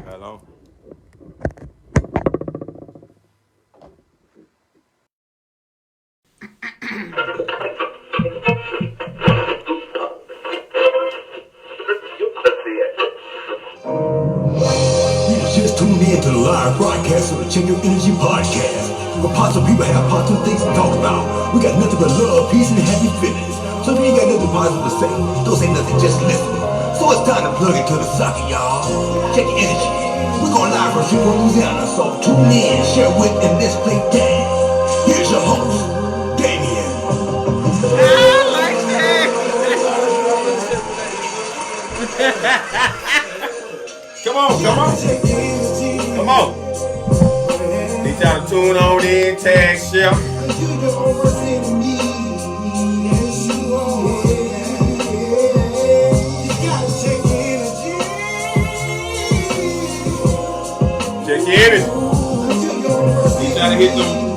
Hello. You just tuned in to the live broadcast of the Check Your Energy podcast. Where positive people have positive things to talk about. We got nothing but love, peace, and happy feelings. So if you ain't got nothing positive to say, don't say nothing, just listen. So it's time to plug into the socket, y'all. Check your energy. We're going live from Chicago, Louisiana. So tune in, share with, and let's play game. Here's your host, Damien. Come on, come on. Come on. Need y'all to tune on in, tag share. Check your energy. Need y'all to hit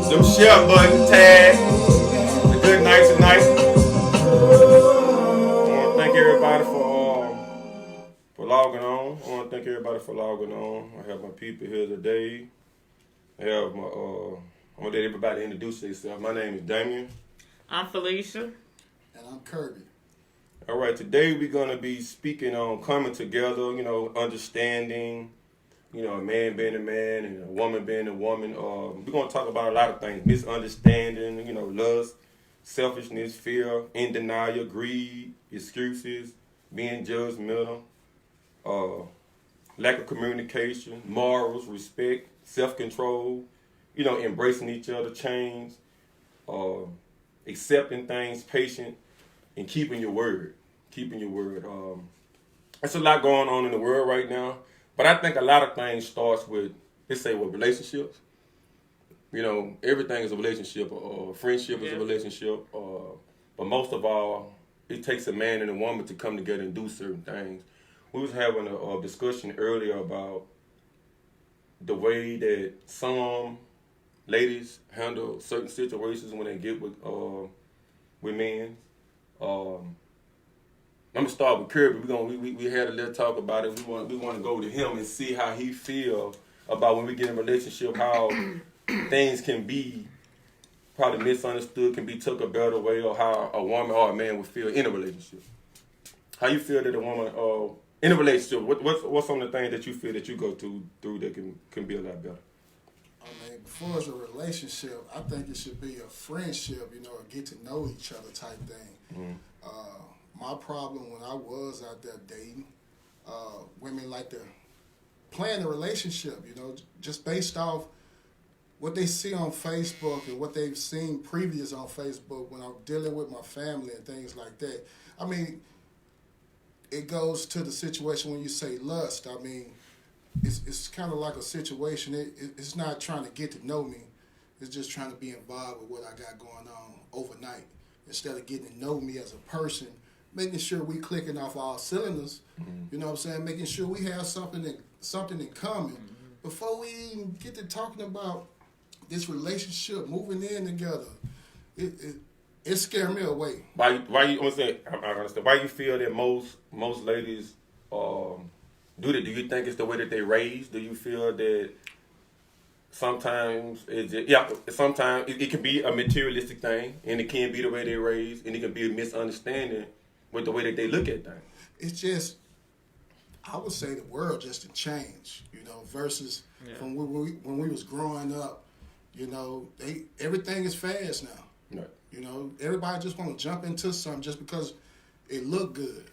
them share button, tag. A good night tonight. I want to thank everybody for logging on. I want to thank everybody for logging on. I have my people here today. I have my I'm gonna let everybody introduce themselves. My name is Damien. I'm Felicia. And I'm Kirby. All right, today we're gonna be speaking on coming together. Understanding. A man being a man and a woman being a woman. We're gonna talk about a lot of things: misunderstanding. Lust, selfishness, fear, in denial, greed, excuses, being judgmental, lack of communication, morals, respect, self-control, embracing each other, change, accepting things, patient, and keeping your word. Keeping your word. There's a lot going on in the world right now, but I think a lot of things starts with, let's say, with relationships. Everything is a relationship. Friendship is a relationship. But most of all, it takes a man and a woman to come together and do certain things. We was having a discussion earlier about the way that some ladies handle certain situations when they get with men. I'm gonna start with Kirby. We had a little talk about it. We want to go to him and see how he feel about when we get in a relationship, how things can be probably misunderstood, can be took a better way, or how a woman or a man would feel in a relationship. How you feel that a woman in a relationship? What's some of the things that you feel that you go through that can be a lot better? I mean, before it's a relationship, I think it should be a friendship, a get to know each other type thing. My problem when I was out there dating, women like to plan a relationship, just based off what they see on Facebook and what they've seen previous on Facebook when I'm dealing with my family and things like that. I mean, it goes to the situation when you say lust. I mean, it's kind of like a situation. It's not trying to get to know me. It's just trying to be involved with what I got going on overnight. Instead of getting to know me as a person, making sure we clicking off all cylinders, you know what I'm saying? Making sure we have something in common before we even get to talking about this relationship, moving in together. It scared me away. Why you understand? I understand. Why you feel that most ladies do that? Do you think it's the way that they raised? Do you feel that sometimes sometimes it can be a materialistic thing, and it can be the way they raised, and it can be a misunderstanding with the way that they look at things? It's just, I would say the world just to change, versus from when we was growing up. Everything is fast now. Right. Everybody just want to jump into something just because it look good.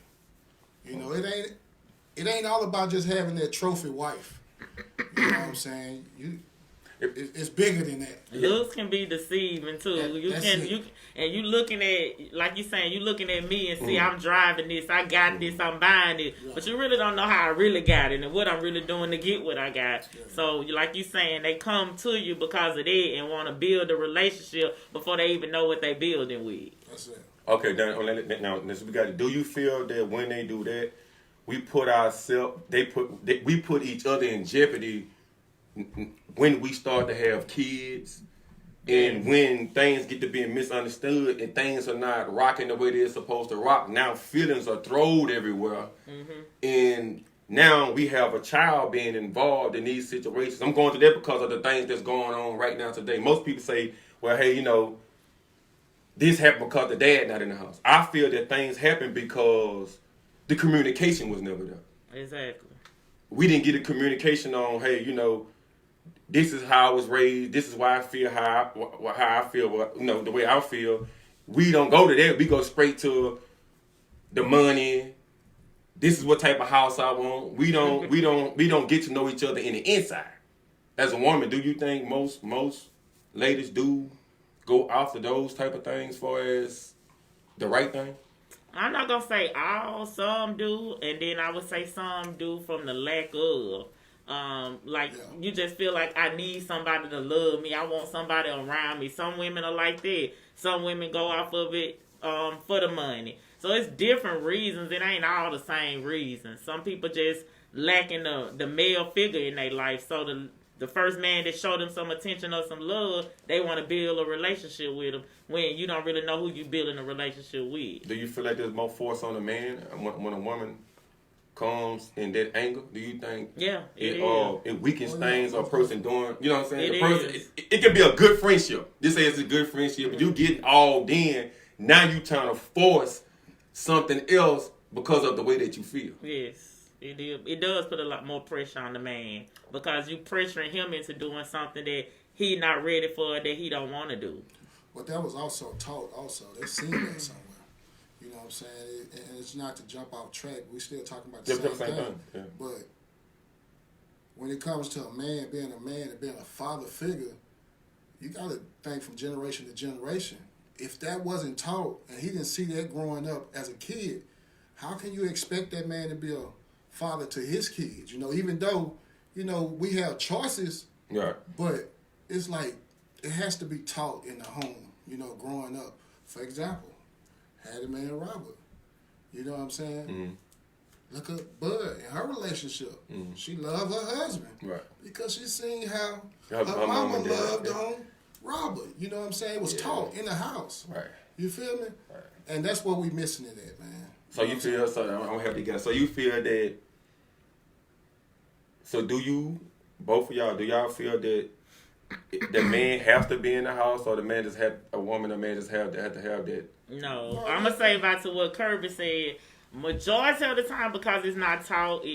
It ain't all about just having that trophy wife. You know what I'm saying? It's bigger than that. Looks can be deceiving too. You looking at, like you saying, you looking at me and see I'm driving this, I got this, I'm buying it, but you really don't know how I really got it and what I'm really doing to get what I got. So like you saying, they come to you because of that and want to build a relationship before they even know what they building with. That's it. Okay, now we got to. Do you feel that when they do that, we put we put each other in jeopardy when we start to have kids, and when things get to being misunderstood and things are not rocking the way they're supposed to rock? Now feelings are thrown everywhere, and now we have a child being involved in these situations. I'm going to that because of the things that's going on right now today. Most people say, well, hey, this happened because the dad not in the house. I feel that things happen because the communication was never there. Exactly. We didn't get the communication on, hey, this is how I was raised. This is why I feel how I feel. The way I feel. We don't go to that. We go straight to the money. This is what type of house I want. We don't get to know each other in the inside. As a woman, do you think most ladies do go after those type of things for as the right thing? I'm not gonna say all, some do, and then I would say some do from the lack of. You just feel like I need somebody to love me. I want somebody around me. Some women are like that. Some women go off of it for the money. So it's different reasons. It ain't all the same reasons. Some people just lacking the male figure in their life. So the first man that showed them some attention or some love, they want to build a relationship with them when you don't really know who you building a relationship with. Do you feel like there's more force on a man when a woman comes in that angle? Do you think it weakens things or a person doing, you know what I'm saying? It can be a good friendship. This is a good friendship. Mm-hmm. You get all in, now you trying to force something else because of the way that you feel. Yes. It does put a lot more pressure on the man because you pressuring him into doing something that he not ready for, that he don't want to do. But that was also taught also. They seen that somewhere. You know what I'm saying? And it's not to jump off track. We still talking about the same thing. Yeah. But when it comes to a man and being a father figure, you got to think from generation to generation. If that wasn't taught and he didn't see that growing up as a kid, how can you expect that man to be a father to his kids? Even though, we have choices, right? But it's like it has to be taught in the home, growing up. For example, Hattie Mae and Robert. You know what I'm saying? Mm-hmm. Look at Bud in her relationship. Mm-hmm. She loved her husband. Right. Because she seen how her mama loved on Robert. You know what I'm saying? It was taught in the house. Right. You feel me? Right. And that's what we missing it at, man. So you feel, so I'm gonna help you guys. So you feel that, so do you, both of y'all, do y'all feel that the man have to be in the house, or the man just have, a woman or man just have to have that? No, I'm gonna say back to what Kirby said. Majority of the time, because it's not taught,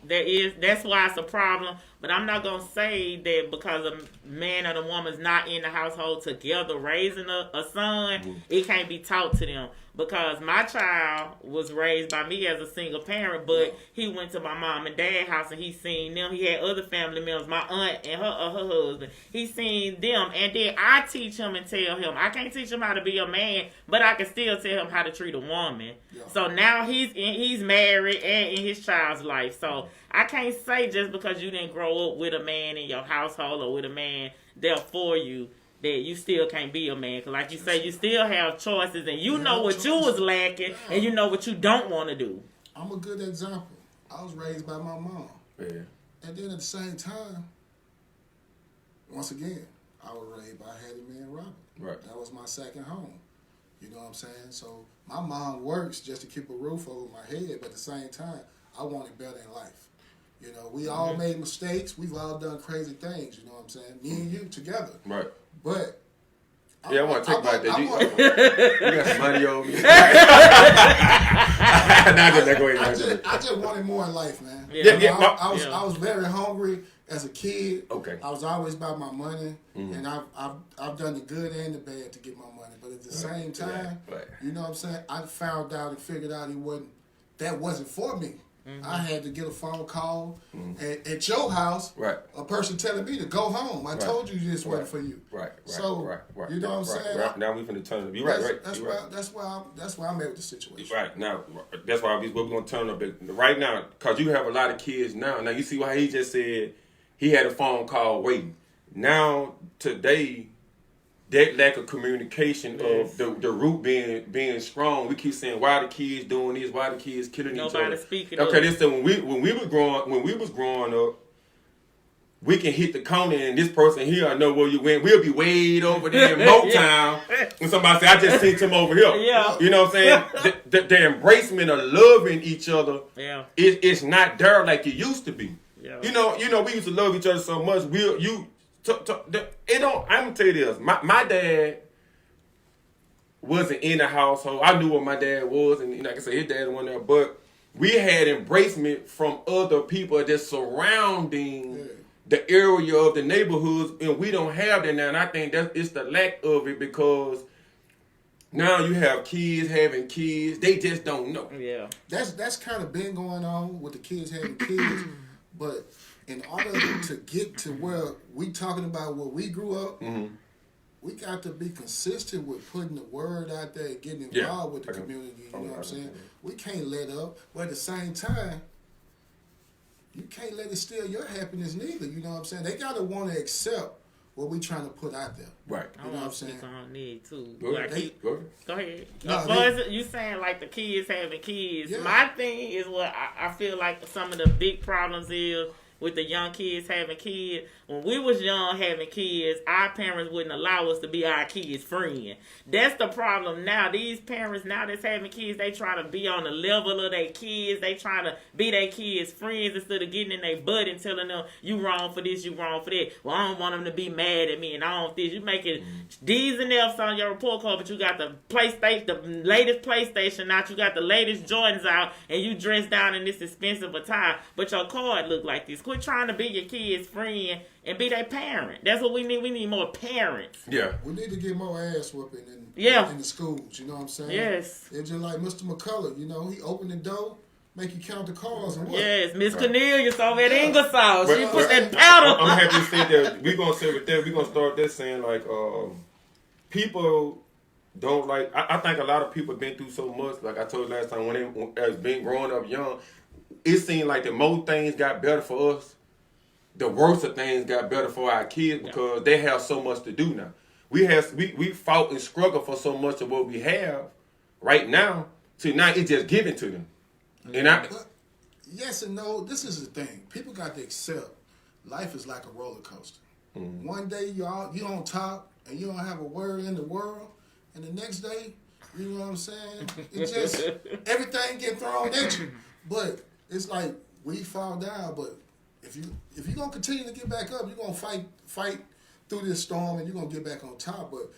that's why it's a problem. But I'm not gonna say that because a man and a woman's not in the household together raising a son, it can't be taught to them. Because my child was raised by me as a single parent, but he went to my mom and dad's house and he seen them. He had other family members, my aunt and her husband. He seen them, and then I teach him and tell him. I can't teach him how to be a man, but I can still tell him how to treat a woman. Yeah. So now he's married and in his child's life. So I can't say just because you didn't grow up with a man in your household or with a man there for you, that you still can't be a man. Because like you say, you still have choices, and you know what you was lacking, and you know what you don't want to do. I'm a good example. I was raised by my mom. Yeah. And then at the same time, once again, I was raised by Hattie Mae and Robert. Right. That was my second home. You know what I'm saying? So my mom works just to keep a roof over my head, but at the same time, I wanted better in life. We all made mistakes. We've all done crazy things. You know what I'm saying? Me and you together. Right. But I want to take back that. You got some money on me. I just wanted more in life, man. I was very hungry as a kid. Okay. I was always about my money, and I've done the good and the bad to get my money. But at the same time, you know what I'm saying? I found out and figured out that wasn't for me. Mm-hmm. I had to get a phone call at your house, a person telling me to go home. I told you this wasn't for you. So, you know what I'm saying? Now we finna turn it. You're right. That's why I'm at with the situation. Right. Now, that's why we're going to turn up. Right now, because you have a lot of kids now. Now, you see why he just said he had a phone call waiting. Now, today, that lack of communication of the root being strong, we keep saying, why the kids doing this, why the kids killing each other. Nobody speaking. Okay, this when we was growing up, we can hit the corner and this person here, I know where you went. We'll be way over there in Motown when somebody say, I just sent him over here. Yeah. You know what I'm saying? the embracement of loving each other, it's not there like it used to be. Yeah. You know, we used to love each other so much. I'm gonna tell you this. My dad wasn't in the household. I knew what my dad was, and like I said, his dad was one there, but we had embracement from other people that's surrounding the area of the neighborhoods, and we don't have that now. And I think that it's the lack of it, because now you have kids having kids, they just don't know. Yeah, that's kind of been going on with the kids having kids, but in order to get to where we talking about where we grew up, we got to be consistent with putting the word out there and getting involved with the community. You know what I'm saying? We can't let up, but at the same time, you can't let it steal your happiness neither. You know what I'm saying? They got to want to accept what we trying to put out there. Right. You know what I'm saying? On need too. Go ahead. No, you saying like the kids having kids. Yeah. My thing is what I feel like some of the big problems is with the young kids having kids. When we was young having kids, our parents wouldn't allow us to be our kids' friend. That's the problem now. These parents now that's having kids, they try to be on the level of their kids. They trying to be their kids' friends instead of getting in their butt and telling them, you wrong for this, you wrong for that. Well, I don't want them to be mad at me and I don't this. You making D's and F's on your report card, but you got the PlayStation, the latest PlayStation out, you got the latest Jordans out, and you dressed down in this expensive attire, but your card look like this. Quit trying to be your kid's friend and be their parent. That's what we need. We need more parents. Yeah. We need to get more ass whooping in the schools. You know what I'm saying? Yes. It's just like Mr. McCullough. You know, he opened the door, make you count the cars and what. Yes, Miss Cornelius over at Ingersoll. But, she put that powder. I'm happy to say that we're going to say with that, we're going to start this saying like, people don't like, I think a lot of people been through so much. Like I told you last time, when as being growing up young, it seemed like the more things got better for us, the worse of things got better for our kids, because they have so much to do now. We fought and struggled for so much of what we have right now, to now it's just given to them. But yes and no. This is the thing. People got to accept life is like a roller coaster. One day you on top and you don't have a worry in the world, and the next day, you know what I'm saying? It just everything get thrown at you. But it's like we fall down, but if you're gonna continue to get back up, you're gonna fight through this storm, and you're gonna get back on top. But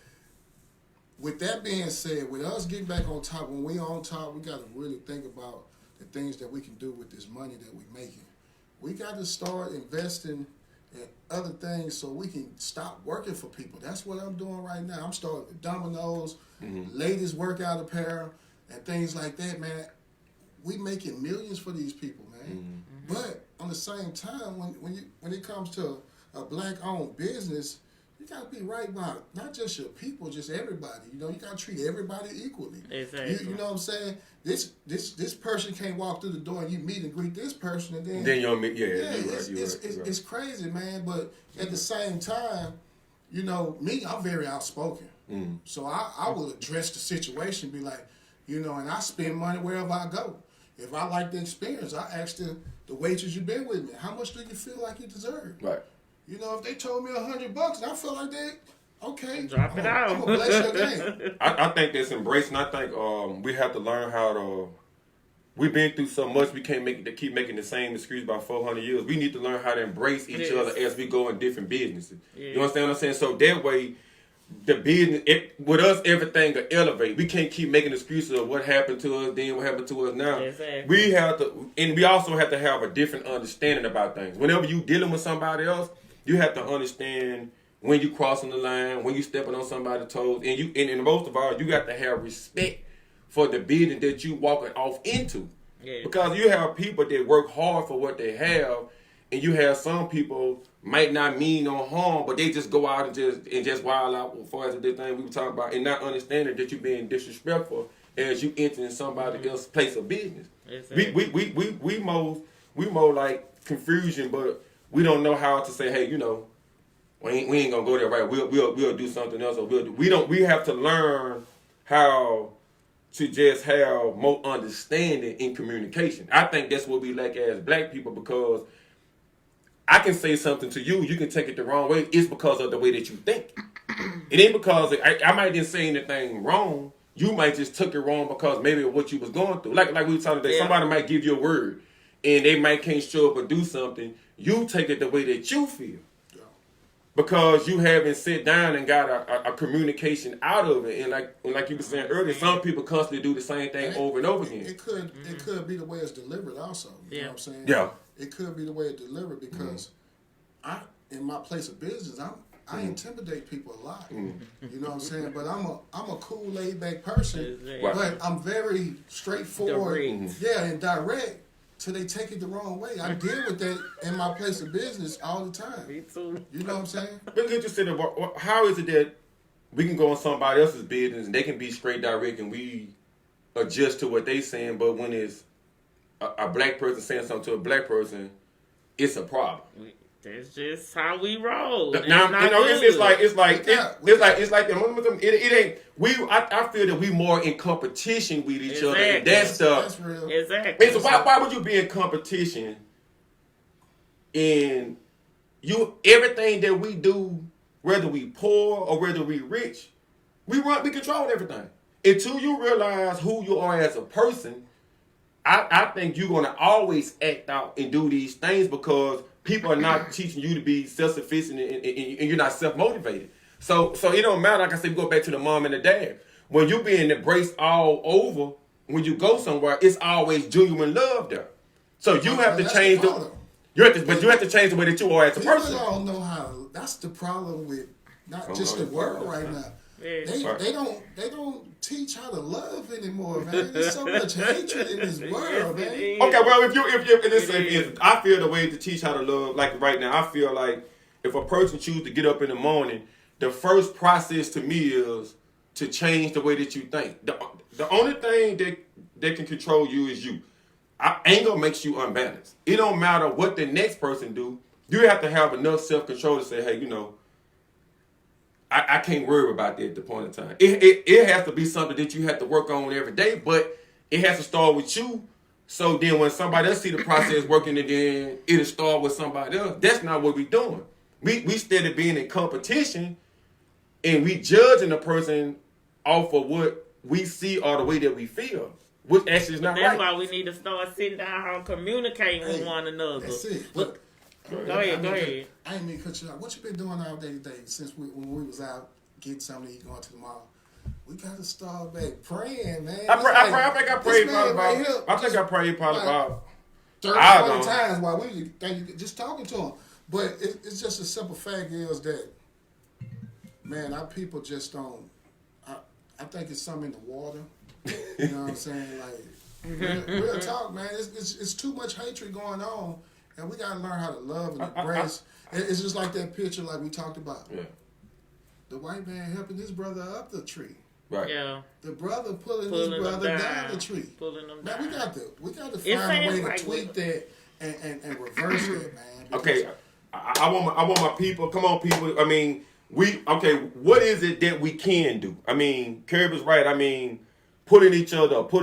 with that being said, with us getting back on top, when we're on top, we gotta really think about the things that we can do with this money that we're making. We got to start investing in other things so we can stop working for people. That's what I'm doing right now. I'm starting with Domino's, ladies workout apparel, and things like that, man. We making millions for these people, man. But on the same time, when it comes to a black-owned business, you got to be right by not just your people, just everybody. You know, you got to treat everybody equally. Exactly. You know what I'm saying? This person can't walk through the door and you meet and greet this person, and then you'll meet. Yeah, it's crazy, man. But at the same time, you know, me, I'm very outspoken. So I will address the situation, be like, you know, and I spend money wherever I go. If I like the experience, I ask the waitress you've been with me, how much do you feel like you deserve? Right. You know, if they told me $100 and I feel like that, okay, drop it out. I'm gonna bless your name. I think that's embracing. I think we have to learn how to. We've been through so much. We can't keep making the same excuse about 400 years. We need to learn how to embrace each other as we go in different businesses. Yeah. You understand what I'm saying? So that way, the business with us, everything will elevate. We can't keep making excuses of what happened to us then, what happened to us now. Exactly. We have to, and we also have to have a different understanding about things. Whenever you dealing with somebody else, you have to understand when you crossing the line, when you stepping on somebody's toes, and most of all, you got to have respect for the business that you walking off into. Yeah. Because you have people that work hard for what they have, and you have some people might not mean no harm, but they just go out and just wild out as far as the thing we were talking about, and not understanding that you're being disrespectful as you entering somebody else's place of business. Exactly. We more like confusion, but we don't know how to say, hey, you know, we ain't gonna go there, right? We'll do something else, or we have to learn how to just have more understanding in communication. I think that's what we lack as black people, because I can say something to you, you can take it the wrong way. It's because of the way that you think. It ain't because I might didn't say anything wrong. You might just took it wrong because maybe of what you was going through. Like we were talking today, somebody might give you a word and they might can't show up or do something. You take it the way that you feel. Because you haven't sit down and got a communication out of it. And like you were saying earlier, some people constantly do the same thing over and over again. It could be the way it's delivered also. You know what I'm saying? Yeah. It could be the way it's delivered because in my place of business, I intimidate people a lot. You know what I'm saying? But I'm a cool, laid back person. But I'm very straightforward. And direct. So they take it the wrong way. I deal with that in my place of business all the time. Me too. You know what I'm saying? But interested in how is it that we can go on somebody else's business and they can be straight direct and we adjust to what they saying, but when it's a black person saying something to a black person, it's a problem. That's just how we roll. Now, it's like it ain't. I feel that we more in competition with each other, and that's real. Exactly. And so why would you be in competition? In everything that we do, whether we poor or whether we rich, we control everything. Until you realize who you are as a person, I think you're gonna always act out and do these things because people are not teaching you to be self-sufficient and you're not self-motivated. So it don't matter. Like I said, we go back to the mom and the dad. When you're being embraced all over, when you go somewhere, it's always genuine love there. So you have to change you have to change the way that you are as a person. People don't know how. That's the problem with not just the world right now. They don't teach how to love anymore, man. There's so much hatred in this world, man. Okay, well, if I feel the way to teach how to love, like right now, I feel like if a person chooses to get up in the morning, the first process to me is to change the way that you think. The only thing that can control you is you. Anger makes you unbalanced. It don't matter what the next person do. You have to have enough self-control to say, hey, I can't worry about that at the point in time. It has to be something that you have to work on every day, but it has to start with you. So then when somebody else see the process working, and then it'll start with somebody else. That's not what we're doing. We instead of being in competition and we judging a person off of what we see or the way that we feel, which actually is not right. That's why we need to start sitting down and communicating with one another. That's it. Go ahead. I ain't mean to cut you out. What you been doing all day today since when we was out getting something to eat, going to the mall? We got to start back praying, man. I think I prayed probably about 30 times while we just talking to him. But it's just a simple fact is that, man, our people just don't. I think it's something in the water. You know what I'm saying? Like real talk, man. It's too much hatred going on. And we gotta learn how to love and embrace. It's just like that picture, like we talked about. Yeah. The white man helping his brother up the tree. Right. Yeah. The brother pulling his brother down the tree. Pulling them man, down. we got to find a way to tweak that and reverse it, man. Okay. I want my people. Come on, people. I mean, what is it that we can do? I mean, Curb is right. I mean, pulling each other up.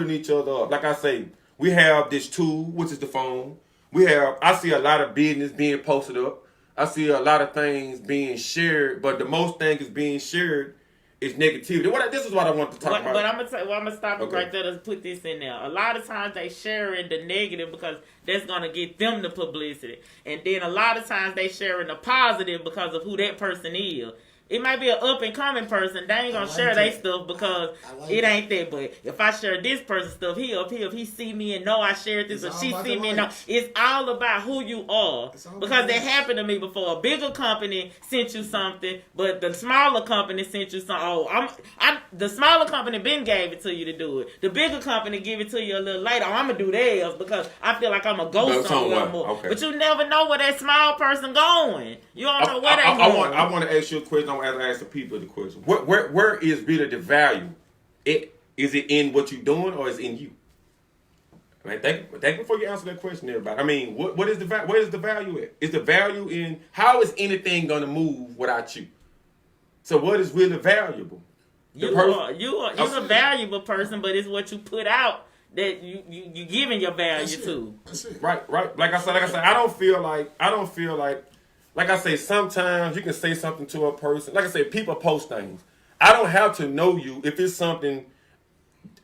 Like I say, we have this tool, which is the phone. I see a lot of business being posted up. I see a lot of things being shared, but the most thing is being shared is negativity. This is what I want to talk about. But I'm gonna stop it right there to put this in there. A lot of times they sharing the negative because that's gonna get them the publicity, and then a lot of times they sharing the positive because of who that person is. It might be an up and coming person. They ain't gonna share their stuff because it ain't that. But if I share this person's stuff, he up here. If he see me and know I shared this, or she see me and know, it's all about who you are. Because that happened to me before. A bigger company sent you something, but the smaller company sent you something. The smaller company been gave it to you to do it. The bigger company give it to you a little later. I'm gonna do theirs because I feel like I'm gonna go somewhere more. Okay. But you never know where that small person going. You don't know where they going. I want to ask you a question. As I ask the people the question, where is really the value? Is it in what you're doing or is it in you? I mean, think before you answer that question, everybody. I mean, where is the value at? Is the value in how is anything going to move without you? So what is really valuable? You're a valuable person, but it's what you put out that you giving your value to. That's it. Right. Like I said, I don't feel like I say, sometimes you can say something to a person. Like I say, people post things. I don't have to know you if it's something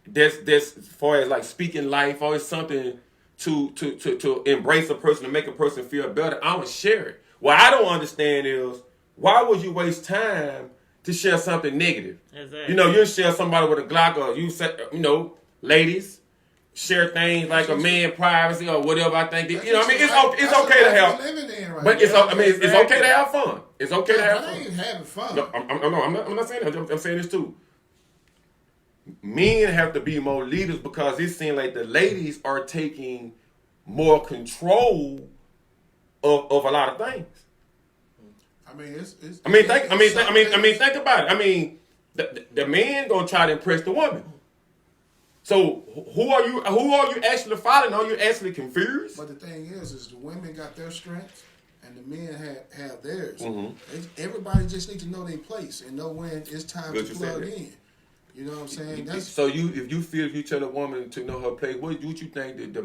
that's as far as like speaking life, or it's something to embrace a person, to make a person feel better. I'm gonna share it. What I don't understand is, why would you waste time to share something negative? Exactly. You know, you share somebody with a Glock, or you said, ladies share things like a man privacy or whatever. I think that, I mean, it's okay to have, but it's okay to have fun. It's okay to have fun. I ain't having fun. No, I'm not saying that. I'm saying this too. Men have to be more leaders, because it seems like the ladies are taking more control of a lot of things. I mean, think about it. I mean, the man gonna try to impress the woman. So who are you actually following? Are you actually confused? But the thing is the women got their strengths and the men have theirs. Mm-hmm. Everybody just need to know their place and know when it's time Good to you plug said that. in. You know what I'm saying? If you tell a woman to know her place, what you think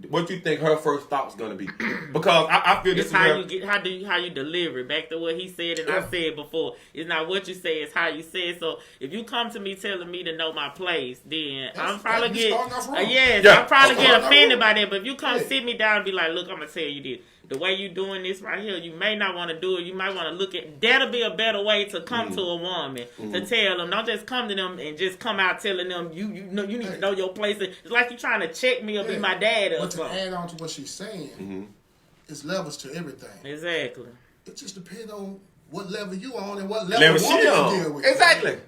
what you think her first thought's gonna be? Because I feel it's this how you deliver it. Back to what he said and I said before. It's not what you say, it's how you say it. So if you come to me telling me to know my place, then I'm probably get offended by that. But if you come sit me down and be like, look, I'm gonna tell you this. The way you doing this right here, you may not want to do it. You might want to look at, that'll be a better way to come to a woman, to tell them. Don't just come to them and just come out telling them you need to know your place. It's like you trying to check me or be my dad or something. But to add on to what she's saying, it's levels to everything. Exactly. It just depends on what level you on and what level woman you deal with. Exactly.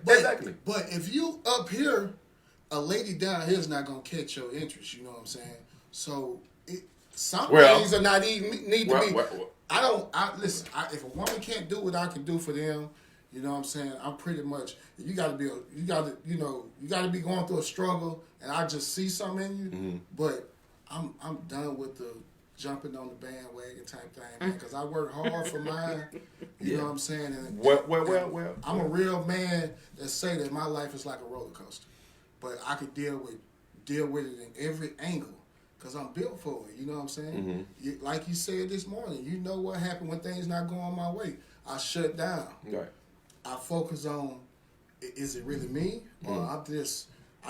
But if you up here, a lady down here is not going to catch your interest. You know what I'm saying? So some things are not even need to be. Listen. If a woman can't do what I can do for them, you know what I'm saying? I'm pretty much. You got to be going through a struggle, and I just see something in you. Mm-hmm. But I'm done with the jumping on the bandwagon type thing, man. Because I work hard for mine. You know what I'm saying? And, well. I'm a real man that say that my life is like a roller coaster, but I could deal with it in every angle. Because I'm built for it, you know what I'm saying? Mm-hmm. Like you said this morning, you know what happened when things not going my way. I shut down. Right. I focus on, is it really me? Or I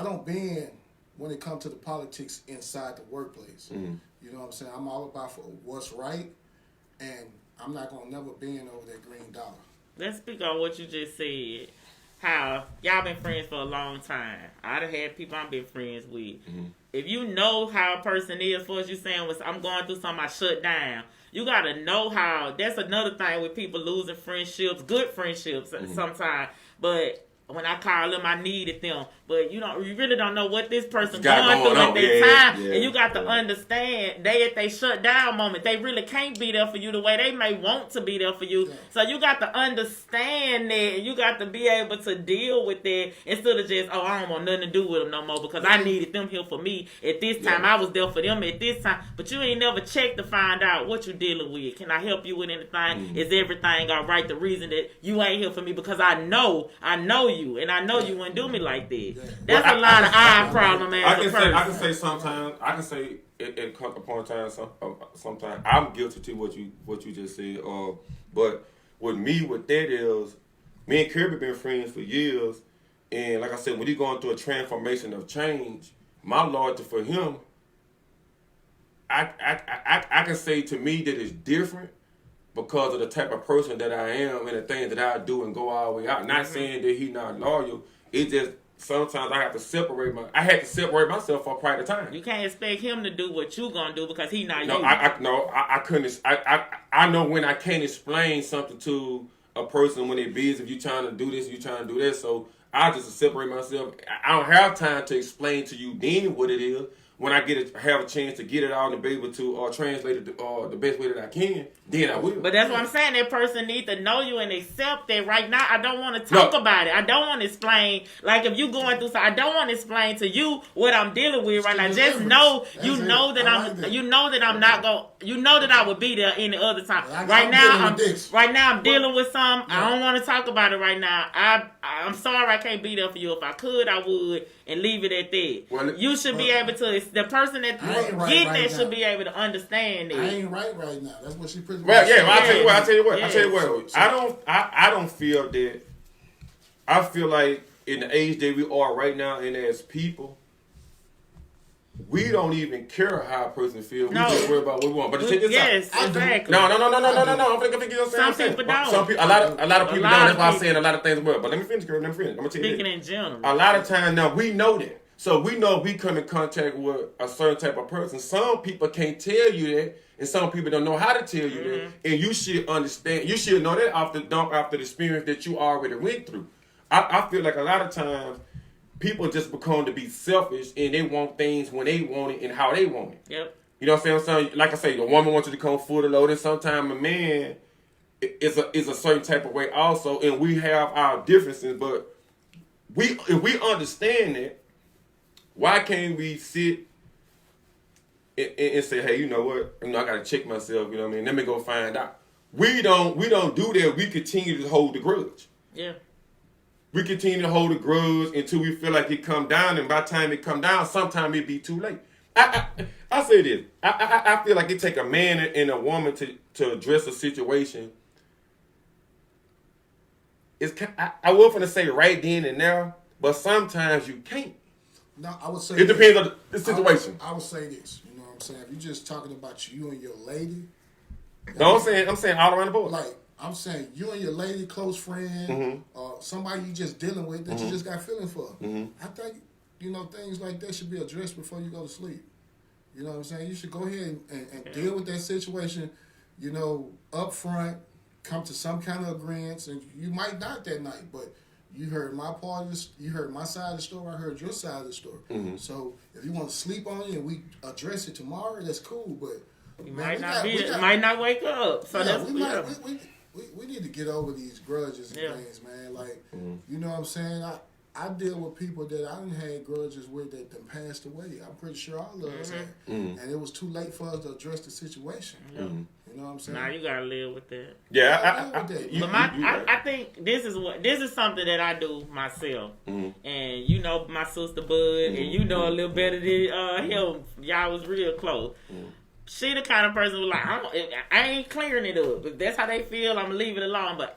don't bend when it comes to the politics inside the workplace. Mm-hmm. You know what I'm saying? I'm all about for what's right, and I'm not going to never bend over that green dollar. Let's speak on what you just said. How y'all been friends for a long time. I done had people I've been friends with. Mm-hmm. If you know how a person is, for as you saying, I'm going through something, I shut down. You got to know how. That's another thing with people losing friendships, good friendships sometimes. But when I call them, I needed them. But you really don't know what this person going through at that time. And you got to understand, at they shut down moment, they really can't be there for you the way they may want to be there for you. Yeah. So you got to understand that, and you got to be able to deal with that instead of just, I don't want nothing to do with them no more because I needed them here for me at this time. I was there for them at this time. But you ain't never checked to find out what you're dealing with. Can I help you with anything? Mm-hmm. Is everything all right? The reason that you ain't here for me because I know you, and I know you wouldn't do me like that. That's a lot of eye problem as a person. I can say sometimes. I can say it come upon times. Sometimes I'm guilty to what you just said. But with that is, me and Kirby been friends for years, and like I said, when he going through a transformation of change, my loyalty for him, I can say to me that it's different because of the type of person that I am and the things that I do and go all the way out. Not saying that he's not loyal. It's just sometimes I had to separate myself for quite a time. You can't expect him to do what you gonna do because he not you. I couldn't. I know when I can't explain something to a person when they're busy. If you trying to do this, you trying to do that. So I just separate myself. I don't have time to explain to you then what it is. When I have a chance to get it out and be able to translate it the best way that I can, then I will. But that's what I'm saying. That person needs to know you and accept that. Right now, I don't want to talk about it. I don't want to explain. Like if you going through something, I don't want to explain to you what I'm dealing with right now. Just know that I'm not going. You know that I would be there any other time. Right now, I'm dealing with something. I don't want to talk about it right now. I'm sorry I can't be there for you. If I could, I would. and leave it at that. Well, you should be able to. The person that getting it should be able to understand it. I ain't right now. That's what she pretty much. Well, yeah. Well, Yeah. I tell you what. Yeah. I don't feel that. I feel like in the age that we are right now, and as people, we don't even care how a person feels. No. We just worry about what we want. But check this Yes, out. exactly. No. I'm thinking you know what I'm saying. Some people don't. Some people, a lot of people don't. That's why I'm people. saying a lot of things as well. But let me finish, girl. Let me finish. I'm gonna tell you Speaking this. in general. A lot of times now we know that. So we know we come in contact with a certain type of person. Some people can't tell you that, and some people don't know how to tell you that. And you should understand. You should know that off the dump after the experience that you already went through. I feel like a lot of times people just become to be selfish and they want things when they want it and how they want it. Yep. You know what I'm saying? Like I say, the woman wants you to come full of load, and sometimes a man is a certain type of way also, and we have our differences. But if we understand that, why can't we sit and say, hey, you know what? I gotta check myself. You know what I mean? Let me go find out. We don't do that. We continue to hold the grudge. Yeah. We continue to hold a grudge until we feel like it come down, and by the time it come down, sometimes it be too late. I say this. I feel like it take a man and a woman to address a situation. I was going to say right then and now, but sometimes you can't. No, I would say it depends on the situation. I would say this. You know what I'm saying? If you're just talking about you and your lady. No, I'm saying all around the board. Like, I'm saying you and your lady, close friend, somebody you just dealing with that you just got feelings for. I think, things like that should be addressed before you go to sleep. You know what I'm saying? You should go ahead and deal with that situation, up front, come to some kind of agreement, and you might not that night, but you heard my part of you heard my side of the story, I heard your side of the story. So if you want to sleep on it and we address it tomorrow, that's cool, but you might not wake up. So we need to get over these grudges and things, man. Like, you know what I'm saying? I deal with people that I done had grudges with that done passed away. I'm pretty sure all of us had. And it was too late for us to address the situation. You know what I'm saying? Nah, you gotta live with that. Yeah, I think this is something that I do myself. And my sister Bud, and a little better than him. Y'all was real close. She the kind of person who like, I ain't clearing it up. If that's how they feel, I'm gonna leave it alone. But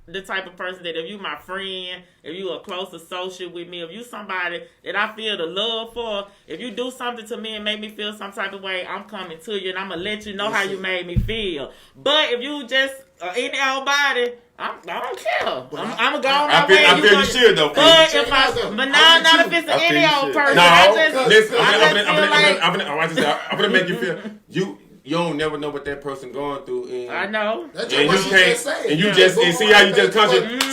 the type of person that if you my friend, if you a close associate with me, if you somebody that I feel the love for, if you do something to me and make me feel some type of way, I'm coming to you and I'm gonna let you know how you made me feel. But if you just any old body, I don't care. I'm gonna go on my way. I feel you should though. But not if it's any old person. I'm gonna make you feel you don't never know what that person going through. And, I know. That's and what you can't. saying. And you just and see how you just contradict.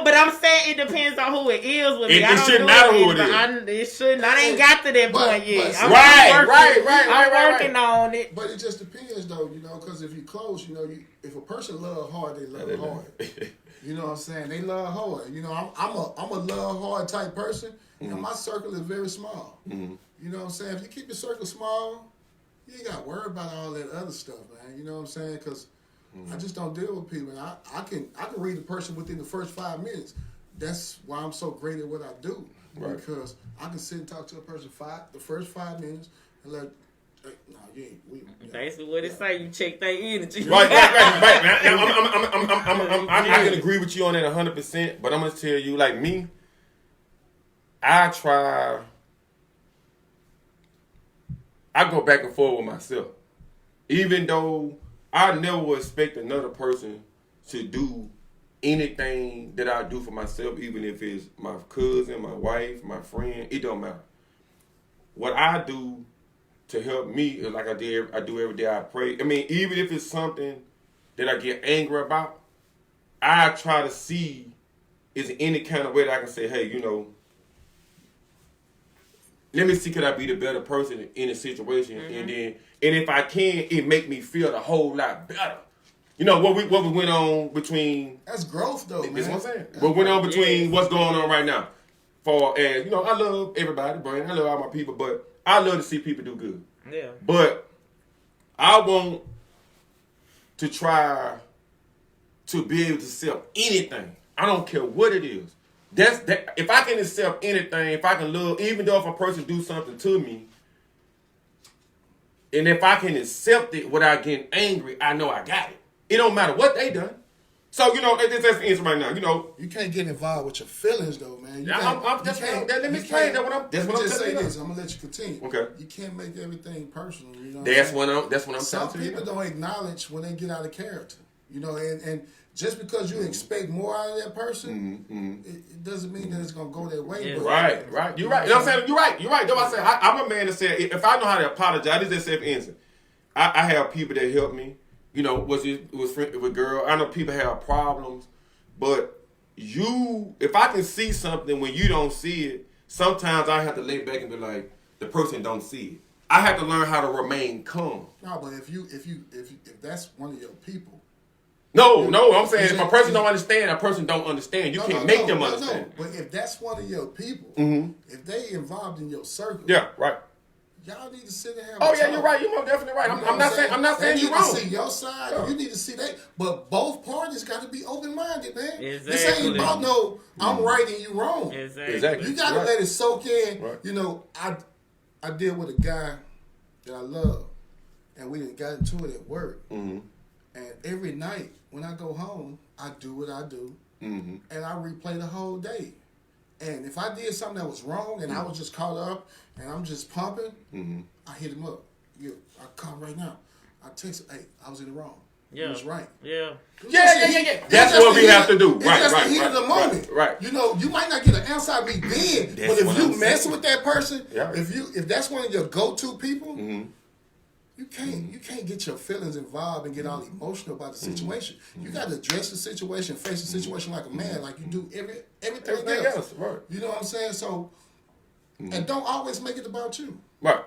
But I'm saying it depends on who it is with me. It shouldn't matter who it is. It shouldn't. I ain't got to that point yet. I'm working on it. But it just depends, though, because if you close, if a person love hard, they love hard. You know what I'm saying? They love hard. I'm a love hard type person, and my circle is very small. You know what I'm saying? If you keep your circle small, you ain't got to worry about all that other stuff, man. You know what I'm saying? Because I just don't deal with people. And I can read a person within the first 5 minutes. That's why I'm so great at what I do. Right. Because I can sit and talk to a person the first 5 minutes and let. No, you ain't. Basically, what it say, you check their energy. Right. I can agree with you on that 100%. But I'm gonna tell you, like me, I go back and forth with myself. Even though I never would expect another person to do anything that I do for myself, even if it's my cousin, my wife, my friend, it don't matter. What I do to help me is like I do every day, I pray. I mean, even if it's something that I get angry about, I try to see is any kind of way that I can say, hey, let me see, could I be the better person in a situation, and if I can, it make me feel a whole lot better. What we went on between. That's growth, though, man. That's what I'm saying. What went on between what's going on right now. I love everybody, Brian. I love all my people, but I love to see people do good. Yeah. But I want to try to be able to sell anything. I don't care what it is. That's that. If I can accept anything, if I can love, even though if a person do something to me, and if I can accept it without getting angry, I know I got it. It don't matter what they done. So, that's the answer right now. You can't get involved with your feelings, though, man. Let me explain that. I'm gonna let you continue. Okay. You can't make everything personal. That's what I'm Some telling you. people don't acknowledge when they get out of character. And just because you expect more out of that person, it doesn't mean that it's gonna go that way. Yeah. Right. You're right. You know what I'm saying? You're right. That's why I say I'm a man that said if I know how to apologize, this is self-instant. I have people that help me. Was friend with girl. I know people have problems, but if I can see something when you don't see it, sometimes I have to lay back and be like, the person don't see it. I have to learn how to remain calm. No, but if that's one of your people. No, I'm saying if a person don't understand, a person don't understand. You can't make them understand. No, but if that's one of your people, if they involved in your circle, yeah, right. Y'all need to sit and have. Oh yeah, you're right. You're most definitely right. I'm not saying you're wrong. You need to see your side. Yeah. You need to see that. But both parties got to be open minded, man. Exactly. This ain't about I'm right and you wrong. Exactly. You got to let it soak in. Right. I deal with a guy that I love, and we done got into it at work. And every night when I go home, I do what I do, and I replay the whole day. And if I did something that was wrong and I was just caught up and I'm just pumping, I hit him up. I call right now. I text him, hey, I was in the wrong. Yeah. He was right. Yeah. That's what we have to do. It's just the heat of the moment. Right. You might not get an answer out of me then, but if you mess with that person, if that's one of your go-to people, you can't get your feelings involved and get all emotional about the situation. You got to address the situation, face the situation like a man, like you do everything else. Right. You know what I'm saying? So, and don't always make it about you. Right.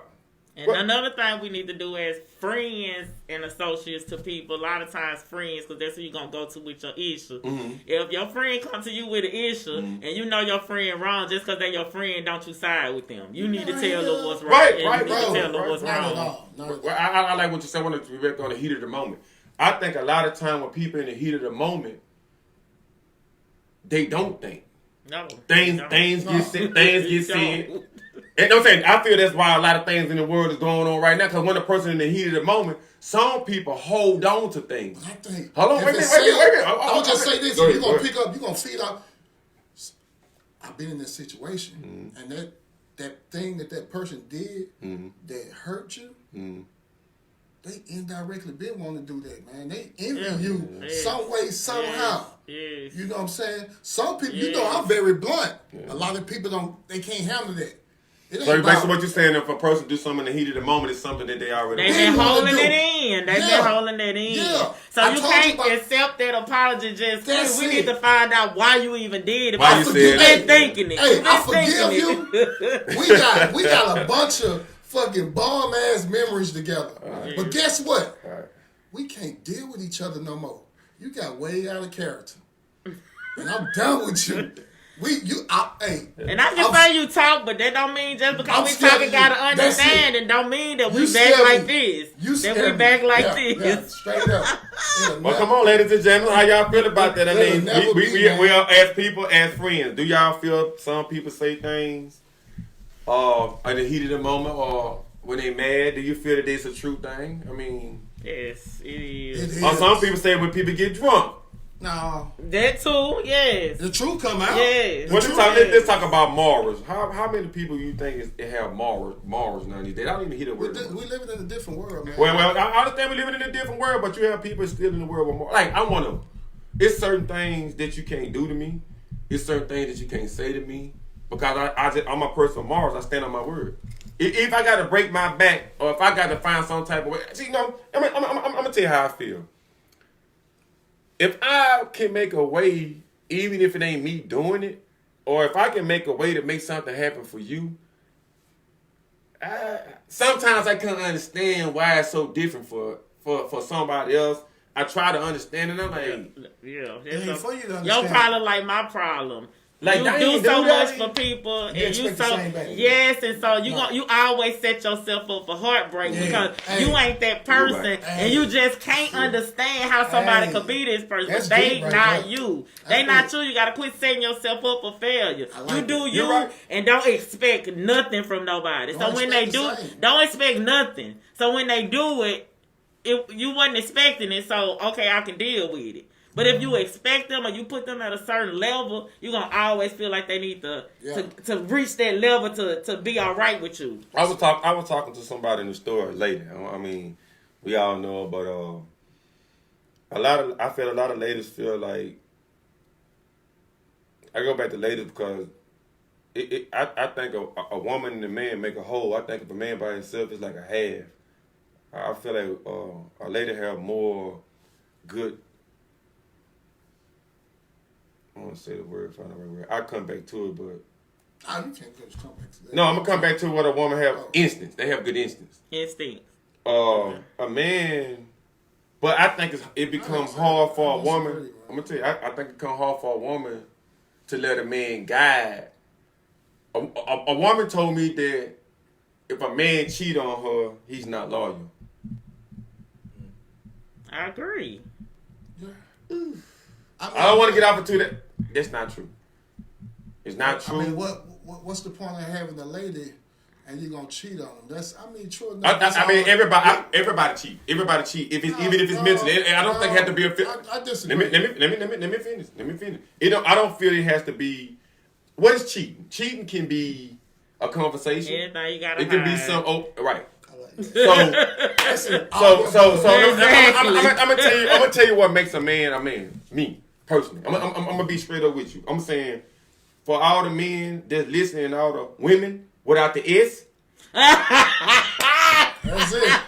And another thing we need to do as friends and associates to people, a lot of times friends, because that's who you're going to go to with your issue. If your friend comes to you with an issue and you know your friend wrong, just because they're your friend, don't you side with them. You need to tell them what's right. Right. You need to tell them what's wrong. I like what you said. I want to be on the heat of the moment. I think a lot of time when people in the heat of the moment, they don't think. No. Things get said. And I'm saying, I feel that's why a lot of things in the world is going on right now. Because when a person in the heat of the moment, some people hold on to things. I think. Hold on, wait a minute. I'll just say this. You're going to pick up, you're going to feed up. I've been in this situation. And that thing that person did that hurt you, they indirectly been wanting to do that, man. They envy you some way, somehow. Yes. You know what I'm saying? Some people, I'm very blunt. A lot of people they can't handle that. So basically what you're saying, if a person do something in the heat of the moment, it's something that they already They've been holding it in. They've been holding it in. Yeah. So you can't accept that apology just quick. We need to find out why you even did it. Why you You've been thinking it. Hey, I forgive you. We got a bunch of fucking bomb ass memories together. But guess what? We can't deal with each other no more. You got way out of character. And I'm done with you. And I can say you talk, but that don't mean just because we talking gotta understand, and don't mean that we back like this. That we back like this. Yeah, straight up. Well, come on, ladies and gentlemen, how y'all feel about that? I mean, we all as people, as friends, do y'all feel some people say things in the heat of the moment, or when they mad? Do you feel that it's a true thing? I mean, yes, it is. Or some people say when people get drunk. No. That too, yes. The truth come out. Yes. Let's talk about morals. How many people you think have morals now? They don't even hear the word. We living in a different world, man. Well, I understand we living in a different world, but you have people still in the world with morals. Like, I'm one of them. It's certain things that you can't do to me. It's certain things that you can't say to me. Because I'm a person of morals. I stand on my word. If I got to break my back, or if I got to find some type of way. See, I'm going to tell you how I feel. If I can make a way, even if it ain't me doing it, or if I can make a way to make something happen for you, sometimes I can't understand why it's so different for somebody else. I try to understand it. I'm like, yeah, for you to understand. Your problem like my problem. Like, you do so much for people, and you so yes, and so you always set yourself up for heartbreak because you ain't that person, and you just can't understand how somebody could be this person. But they not you. They not you. You gotta quit setting yourself up for failure. You do you, and don't expect nothing from nobody. So when they do, don't expect nothing. So when they do it, you wasn't expecting it. So okay, I can deal with it. But if you expect them or you put them at a certain level, you're going to always feel like they need to reach that level to be all right with you. I was talking to somebody in the store lately. I mean, we all know, but I feel a lot of ladies feel like, I go back to ladies because I think a woman and a man make a whole. I think if a man by himself is like a half. I feel like a lady have more good. I want to say the word, find the right word. I'll come back to it, but... you can't come back to that. No, I'm going to come back to what a woman have. Instincts. They have good instincts. Instincts. A man... But I think it becomes hard for a woman... I'm going to tell you, I think it becomes hard for a woman to let a man guide. A woman told me that if a man cheat on her, he's not loyal. I agree. Yeah. I don't want to get off into that. That's not true. It's not true. I mean, what's the point of having a lady and you're gonna cheat on them? That's, I mean, true I enough. mean, everybody cheat. Everybody cheat. Even if it's mentally, I don't think it has to be a. I disagree. Let me finish. I don't feel it has to be. What is cheating? Cheating can be a conversation. Anything you gotta. It can be some. Oh, right. So I'm gonna tell you what makes a man. Me personally, I'm gonna be straight up with you. I'm saying for all the men that's listening, all the women without the S. That's it.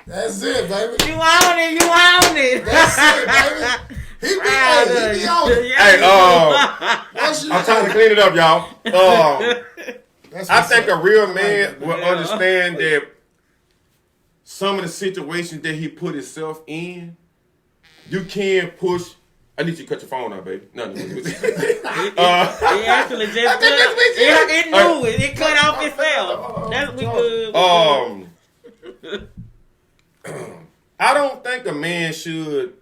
That's it, baby. You own it. That's it, baby. He be on it. Hey, I'm trying to clean it up, y'all. I think a real man will understand that. Some of the situations that he put himself in, you can push. I need you to cut your phone out, baby. No. He actually just it knew it. It cut off itself. That's we good. I don't think a man should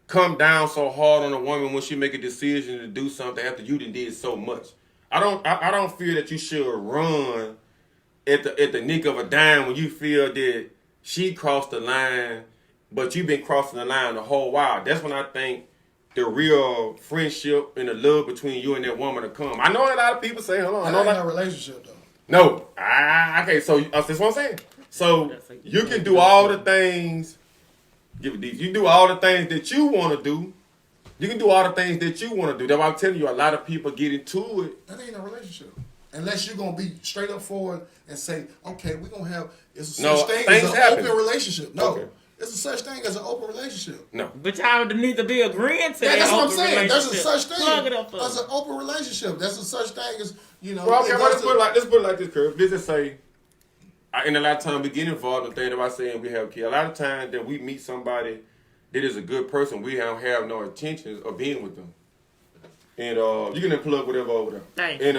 come down so hard on a woman when she make a decision to do something after you did so much. I don't feel that you should run at the nick of a dime when you feel that she crossed the line, but you've been crossing the line the whole while. That's when I think the real friendship and the love between you and that woman will come. I know a lot of people say, hold on. That ain't no relationship, though. No. Okay, so that's what I'm saying. So you can do all the things, you do all the things that you want to do. You can do all the things that you want to do. That's why I'm telling you, a lot of people get into it. That ain't no relationship. Unless you're going to be straight up forward and say, okay, we're going to have, it's a such thing as an open relationship. No. Okay. It's a such thing as an open relationship. No. But y'all need to be agreeing to that. That's what I'm saying. There's a such thing Plug it up as an open relationship. There's a such thing as, Well, okay, let's put it like this, Curve. Let's just say, and a lot of times we get involved in things about saying we have kids. A lot of times that we meet somebody that is a good person, we don't have no intentions of being with them. And you can plug whatever over there. Thanks. And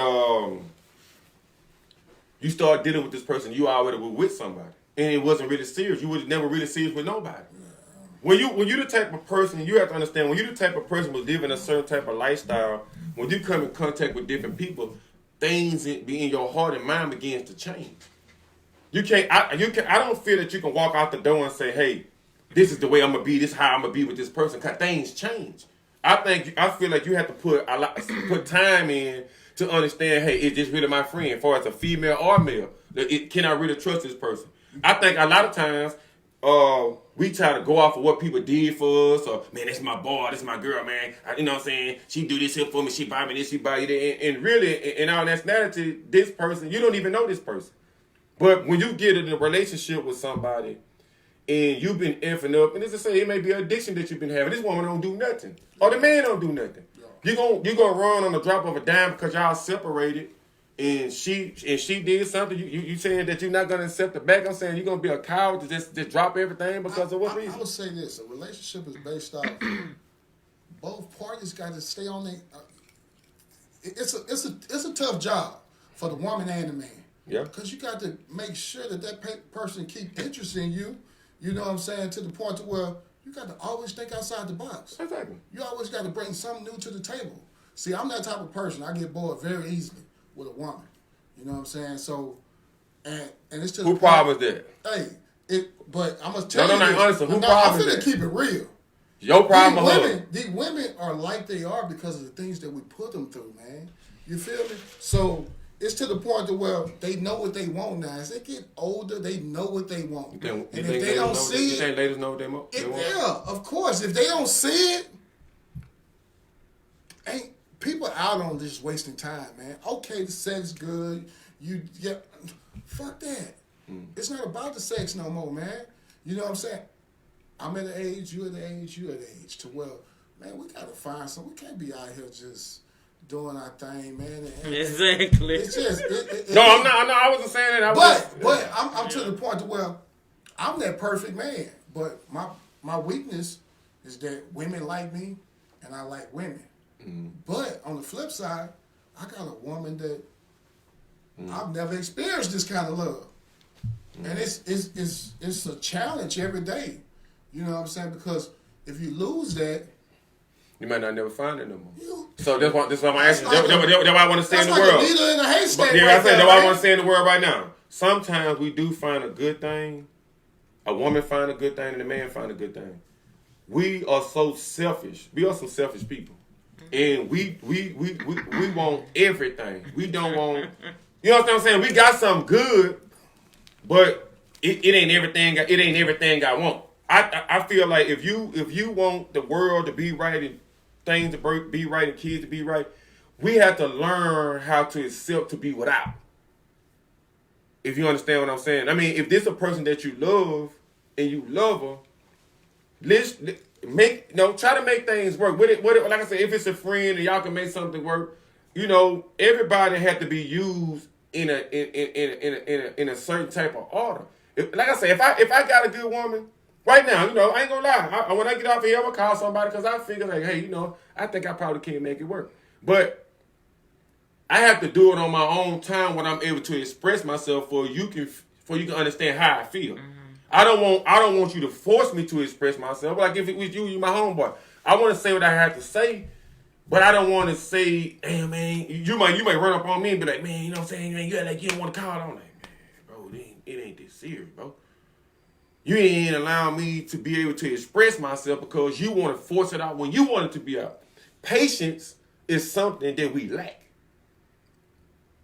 you start dealing with this person, you already were with somebody. And it wasn't really serious. You was never really serious with nobody. When you the type of person, you have to understand, when you the type of person who's living a certain type of lifestyle, when you come in contact with different people, things in your heart and mind begins to change. I don't feel that you can walk out the door and say, hey, this is the way I'm gonna be, this is how I'm gonna be with this person, because things change. I feel like you have to put time in to understand, hey, is this really my friend, as far as a female or male? Can I really trust this person? I think a lot of times we try to go off of what people did for us, or, man, that's my boy, that's my girl, man. You know what I'm saying? She do this here for me, she buy me this, she buy you that. And really, in all nationality, this person, you don't even know this person. But when you get in a relationship with somebody, and you've been effing up, and as I say, it may be an addiction that you've been having. This woman don't do nothing, or the man don't do nothing. You gonna run on the drop of a dime because y'all separated, and she did something. You saying that you're not gonna accept it back? I'm saying you're gonna be a coward to just drop everything because of what reason? I would say this: a relationship is based off both parties got to stay on their. it's a tough job for the woman and the man. Yeah. Because you got to make sure that person keep interest in you. You know what I'm saying? To the point to where you got to always think outside the box. Exactly. You always got to bring something new to the table. See, I'm that type of person. I get bored very easily with a woman. You know what I'm saying? So, and it's to Who problem is that? Hey, but I'm gonna tell you. No, this. honestly, who I'm problem is finna that? keep it real. Your problem or her? These women are like they are because of the things that we put them through, man. You feel me? So it's to the point to where they know what they want now. As they get older, they know what they want. You and if they don't see you think ladies know what they want? Yeah, of course. If they don't see it, ain't people out on just wasting time, man. Okay, the sex good. Fuck that. It's not about the sex no more, man. You know what I'm saying? I'm at an age, you at the age, you at the age to where, man, we gotta find something. We can't be out here just doing our thing, man. Exactly. It's just No, I'm not. I wasn't saying that. But I'm to the point to where I'm that perfect man. But my weakness is that women like me and I like women. But on the flip side, I got a woman that I've never experienced this kind of love. And it's a challenge every day. You know what I'm saying? Because if you lose that, you might not never find it no more. You, So that's why I'm asking. That's why I want to stay in the world. That's like a needle in a haystack. Yeah, right I said there, that's why I right? want to stay in the world right now. Sometimes we do find a good thing. A woman find a good thing, and a man find a good thing. We are so selfish. We are some selfish people, and we want everything. We don't want. You know what I'm saying? We got something good, but it ain't everything. It ain't everything I want. I feel like if you want the world to be right and things to be right and kids to be right, we have to learn how to accept to be without. If you understand what I'm saying. I mean, if this a person that you love and you love her, try to make things work. With it, like I said, if it's a friend and y'all can make something work, everybody had to be used in a certain type of order. Like I said, if I got a good woman. Right now, I ain't gonna lie. When I get off here, I'm gonna call somebody because I figure like, hey, I think I probably can't make it work. But I have to do it on my own time when I'm able to express myself for you can understand how I feel. Mm-hmm. I don't want you to force me to express myself. Like if it was you my homeboy. I want to say what I have to say, but I don't want to say, hey man, you might run up on me and be like, man, you know what I'm saying? Man, you don't want to call on. Like, man, bro, it ain't this serious, bro. You ain't allowing me to be able to express myself because you want to force it out when you want it to be out. Patience is something that we lack.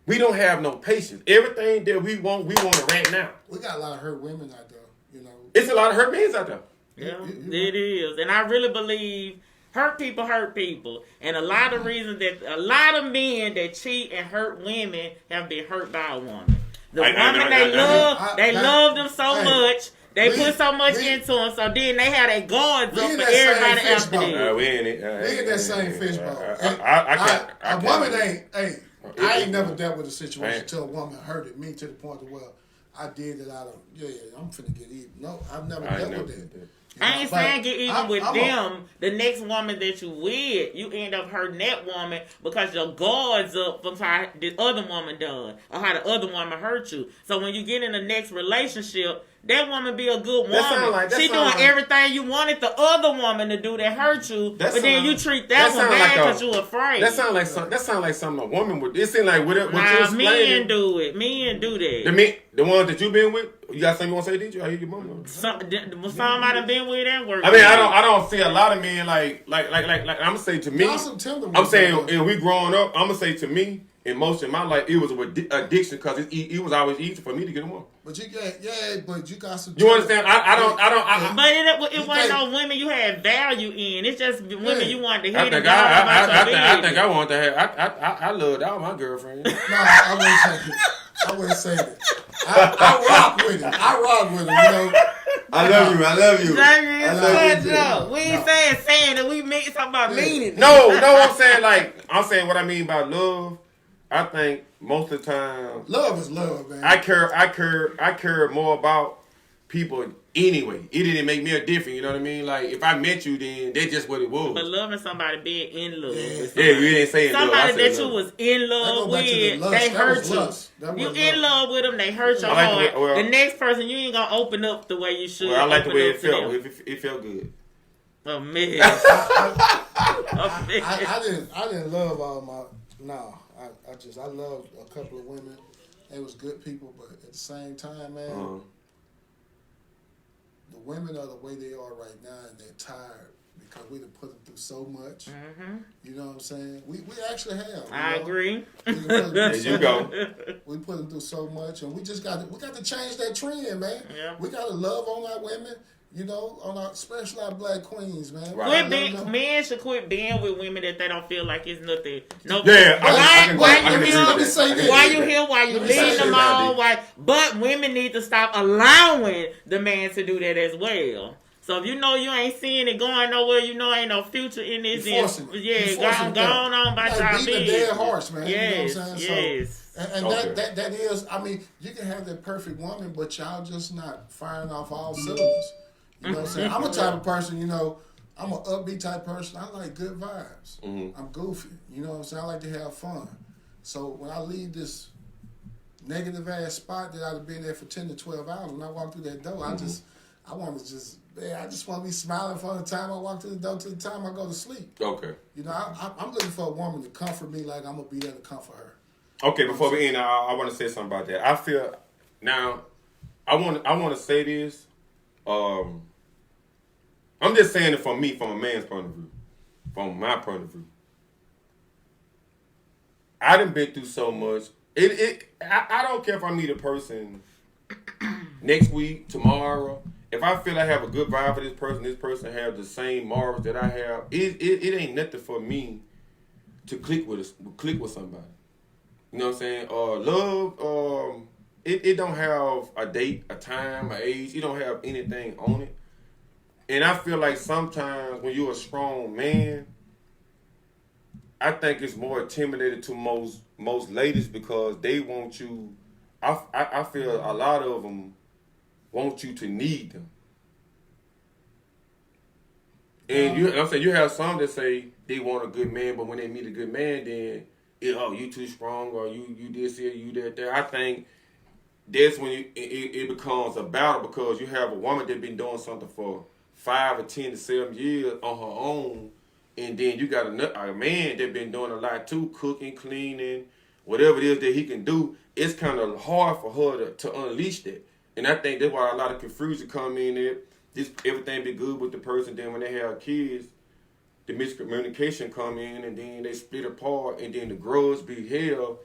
We don't have no patience. Everything that we want it right now. We got a lot of hurt women out there, It's a lot of hurt men out there. Yeah, it is. And I really believe hurt people. And a lot of reasons that a lot of men that cheat and hurt women have been hurt by a woman. The woman they love them so much. They put so much into them, so then they have their guards up for everybody after them. We in that same fishbowl. A woman I ain't never dealt with a situation till a woman hurted me to the point of, well, I did it out of, I'm finna get even. No, I've never dealt with that. I ain't saying get even with them. The next woman that you with, you end up hurting that woman because your guard's up from how the other woman done or how the other woman hurt you. So when you get in the next relationship, that woman be a good woman. She doing everything you wanted the other woman to do that hurt you, but then you treat that one bad because you afraid. That sound like something a woman would. It seem like what you explaining. Men do it. Men do that. The ones that you been with. You got something you want to say, did you? I hear your mama. Some I done been with and worked. I mean, I don't see a lot of men like I'm gonna say to me. I'm saying, and we growing up, I'm gonna say to me. In most of my life, it was an addiction because it was always easy for me to get them on. But you got some. You understand? But it wasn't no women you had value in. It's just women you wanted to hit. I think I wanted to have. I loved all my girlfriends. No, I wouldn't say that. I rock with it. I love you. We ain't saying that we mean something about meaning. No, I'm saying what I mean by love. I think most of the time, love is love, man. I care more about people anyway. It didn't make me a different, you know what I mean? Like, if I met you, then that's just what it was. But loving somebody, being in love. Yeah, you didn't say somebody love. that you was in love with, they hurt you. You in love with them, they hurt your heart. The next person, you ain't gonna open up the way you should. Well, I like the way it felt. It felt good. Oh man. I didn't love all my. No, I loved a couple of women. They was good people, but at the same time, man, the women are the way they are right now, and they're tired because we done put them through so much. Mm-hmm. You know what I'm saying? We actually have. I agree. There you go. We put them through so much, and we got to change that trend, man. Yeah. We got to love on our women. You know, especially our black queens, man. Right. Men should quit being with women that they don't feel like it's nothing. No. Yeah. Why you here? Why you leading them on? But women need to stop allowing the man to do that as well. So if you know you ain't seeing it going nowhere, you know ain't no future in this. Go on by your beat the dead horse, man. Yes, you know what I'm saying? Yes. And that is, I mean, you can have that perfect woman, but y'all just not firing off all cylinders. You know what I'm saying? I'm a type of person, I'm an upbeat type person. I like good vibes. Mm-hmm. I'm goofy. You know what I'm saying? I like to have fun. So when I leave this negative ass spot that I've been there for 10 to 12 hours, when I walk through that door, I just want to be smiling from the time I walk through the door to the time I go to sleep. Okay. I'm looking for a woman to comfort me like I'm going to be there to comfort her. Okay, before we end, I want to say something about that. I feel, now, I want to say this. I'm just saying it from a man's point of view, from my point of view. I done been through so much. I don't care if I meet a person next week, tomorrow. If I feel I have a good vibe for this person have the same morals that I have, it ain't nothing for me to click with somebody. You know what I'm saying? Love, it don't have a date, a time, an age. It don't have anything on it. And I feel like sometimes when you're a strong man, I think it's more intimidating to most ladies because they want you. I feel a lot of them want you to need them. And I'm saying you have some that say they want a good man, but when they meet a good man, then you too strong, or you this here, you that there. I think that's when it becomes a battle because you have a woman that been doing something for 5 or 10 to 7 years on her own, and then you got a man that been doing a lot too, cooking, cleaning, whatever it is that he can do. It's kind of hard for her to unleash that, and I think that's why a lot of confusion come in there. Everything be good with the person, then when they have kids, the miscommunication come in, and then they split apart, and then the grudge be held,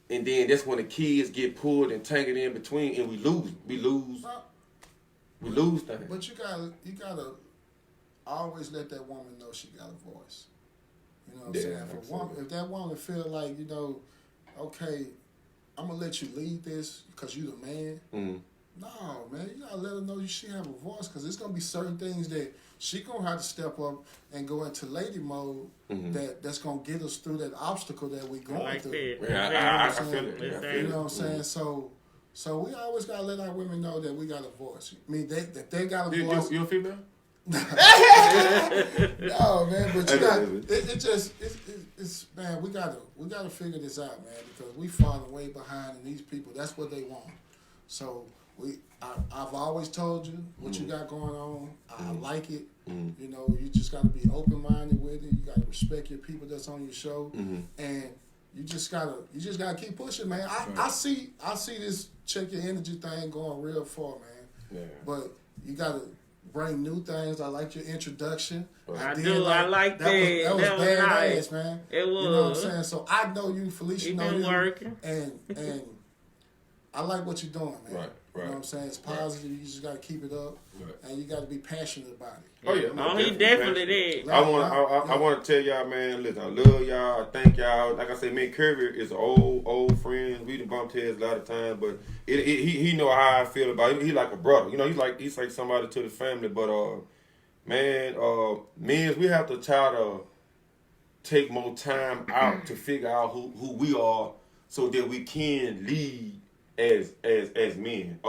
and then that's when the kids get pulled and tangled in between, and we lose things. But you gotta always let that woman know she got a voice. You know what I'm saying? If that woman feel like, okay, I'm gonna let you lead this because you the man. Mm-hmm. No, man, you gotta let her know she have a voice because there's gonna be certain things that she gonna have to step up and go into lady mode. Mm-hmm. That's gonna get us through that obstacle that we going through. Yeah, I feel it. You know what I'm saying? Mm-hmm. So we always gotta let our women know that we got a voice. I mean, they got a voice. You a female? No, man, but it's man, we gotta figure this out, man, because we falling way behind, and these people, that's what they want. So I've always told you what you got going on. I like it. You just got to be open-minded with it. You got to respect your people that's on your show, and you just gotta keep pushing, man. I see this check your energy thing going real far, man. Yeah. But you gotta bring new things. I like your introduction. I like that. That was badass, nice. Man. It was. You know what I'm saying? So I know you, Felicia. Know you, working. And I like what you're doing, man. Right. You know what I'm saying? It's positive. You just got to keep it up, and you got to be passionate about it. Oh yeah, no, he definitely did. I want to tell y'all, man. Listen, I love y'all. I thank y'all. Like I said, me and Kirby is old friends. We done bumped heads a lot of times, but he know how I feel about it. He like a brother. He's like somebody to the family. But men, we have to try to take more time out to figure out who we are, so that we can lead as men.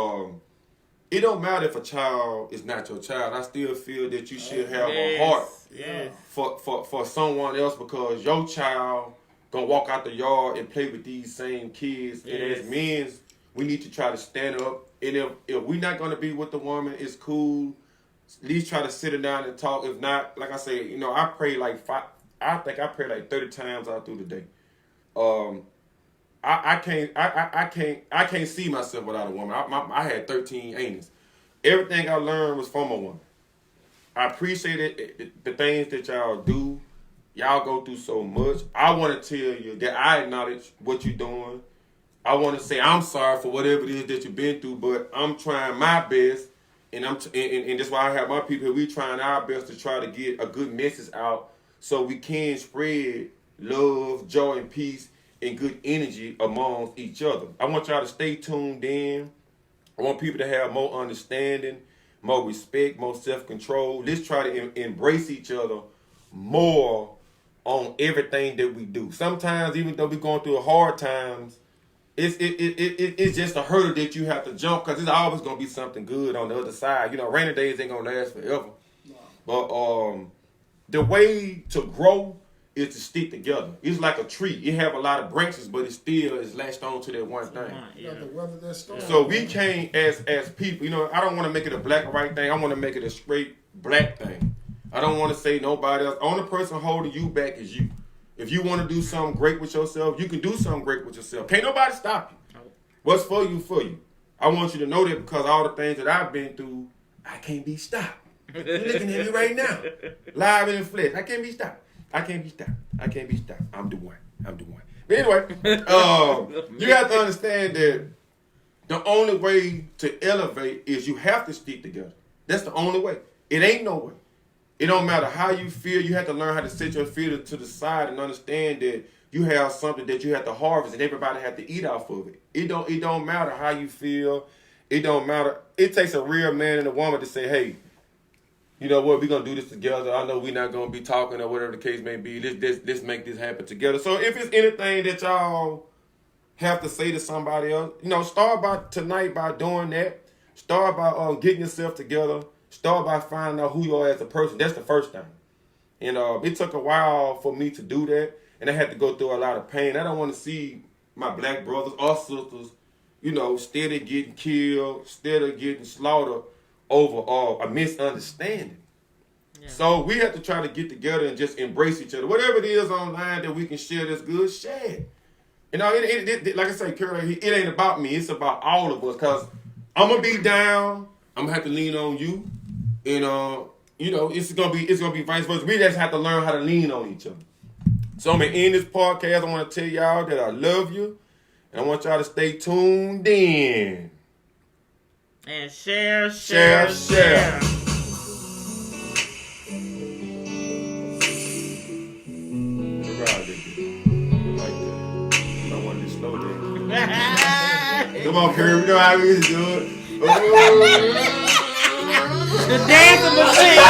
it don't matter if a child is not your child. I still feel that you should have a heart for someone else, because your child gonna walk out the yard and play with these same kids. And as men, we need to try to stand up. And if we're not gonna be with the woman, it's cool. At least try to sit her down and talk. If not, like I say, you know, I pray like I think I pray like 30 times out through the day. I can't see myself without a woman. I had 13 aunts. Everything I learned was from a woman. I appreciate it, the things that y'all do. Y'all go through so much. I want to tell you that I acknowledge what you're doing. I want to say I'm sorry for whatever it is that you've been through, but I'm trying my best, and and that's why I have my people here. We trying our best to try to get a good message out so we can spread love, joy, and peace and good energy amongst each other. I want y'all to stay tuned in. I want people to have more understanding, more respect, more self-control. Let's try to embrace each other more on everything that we do. Sometimes, even though we're going through hard times, it's just a hurdle that you have to jump, because there's always going to be something good on the other side. You know, rainy days ain't going to last forever. No. But the way to grow is to stick together. It's like a tree. It have a lot of branches, but it still is latched on to that one thing. So we can't, as people, you know, I don't want to make it a black or white thing. I want to make it a straight black thing. I don't want to say nobody else. The only person holding you back is you. If you want to do something great with yourself, you can do something great with yourself. Can't nobody stop you. What's for you, for you. I want you to know that, because all the things that I've been through, I can't be stopped. You're looking at me right now, live in the flesh. I can't be stopped. I can't be stopped. I can't be stopped. I'm the one. But anyway, you have to understand that the only way to elevate is you have to stick together. That's the only way. It ain't no way. It don't matter how you feel. You have to learn how to set your feet to the side and understand that you have something that you have to harvest, and everybody have to eat off of it. It don't matter how you feel. It don't matter. It takes a real man and a woman to say, hey, you know what, we're going to do this together. I know we're not going to be talking or whatever the case may be. Let's make this happen together. So if it's anything that y'all have to say to somebody else, you know, start by tonight by doing that. Start by getting yourself together. Start by finding out who you are as a person. That's the first thing. And it took a while for me to do that, and I had to go through a lot of pain. I don't want to see my black brothers or sisters, you know, steady getting killed, steady getting slaughtered over a misunderstanding. Yeah. So we have to try to get together and just embrace each other. Whatever it is online that we can share that's good, share it. You know, it like I say, Curly, it ain't about me. It's about all of us, because I'm going to be down. I'm going to have to lean on you. And, you know, it's gonna be vice versa. We just have to learn how to lean on each other. So I'm going to end this podcast. I want to tell y'all that I love you. And I want y'all to stay tuned in. And share. Come on, Curry. We know how we used to do it. The dancing machine.